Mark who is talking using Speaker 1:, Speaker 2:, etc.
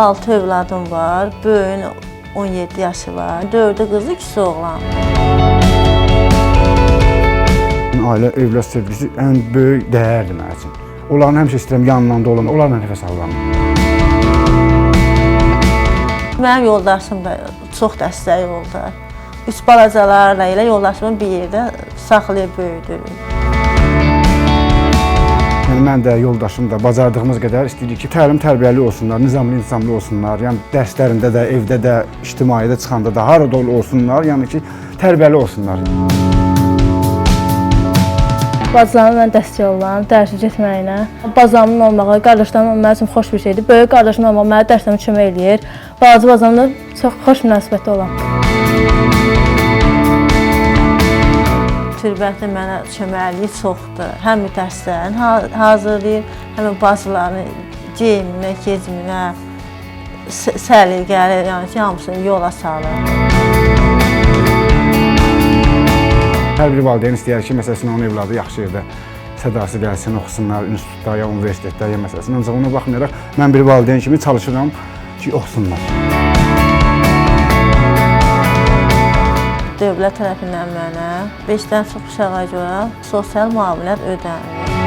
Speaker 1: 6 övladım var, böyüyün 17 yaşı var, 4'ü qızı, 2'si oğlan.
Speaker 2: Ailə, övlad sevgisi ən böyük dəyərdir mənim üçün. Onların həmişə istəyirəm yanlarında olum, onlarla nəfəs alıram.
Speaker 1: Mənim yoldaşım da çox dəstək oldu. 3 balacalarla ilə yoldaşımı bir yerdə saxlayıb böyüdürük.
Speaker 2: Yəni mən də, yoldaşım da bacardığımız qədər istəyirik ki, təlim-tərbiyəli olsunlar, nizamlı-intizamlı olsunlar. Yəni dərslərində də, evdə də, ictimaiyyətə çıxanda da harada olsunlar, yəni ki, tərbiyəli olsunlar.
Speaker 3: Bacılarıma mən dəstək oluram, dərsə getməyinə. Bacamın olmağı, qardaşlarımın olmağı mənim üçün xoş bir şeydir. Böyük qardaşım olmağı mənə dərslərimə kömək eləyir. Bacamla çox xoş münasibətdə olam.
Speaker 1: Türbətdə mənə köməkliyi çoxdur. Həm dərslərin hazırlayır, həm bacıların geyiminə, geciminə, səliqəli, yəni ki, hamısını yola salır.
Speaker 2: Hər bir valideyn istəyər ki, məsələn, onun evladı yaxşı yerdə sədası gəlsin, oxusunlar, institutda ya universitetdə ya məsələn. Ancaq ona baxmayaraq, mən bir valideyn kimi çalışıram ki, oxusunlar.
Speaker 1: Dövlət tərəfindən mənə 5-dən çox uşağa görə sosial müavinət ödənilir.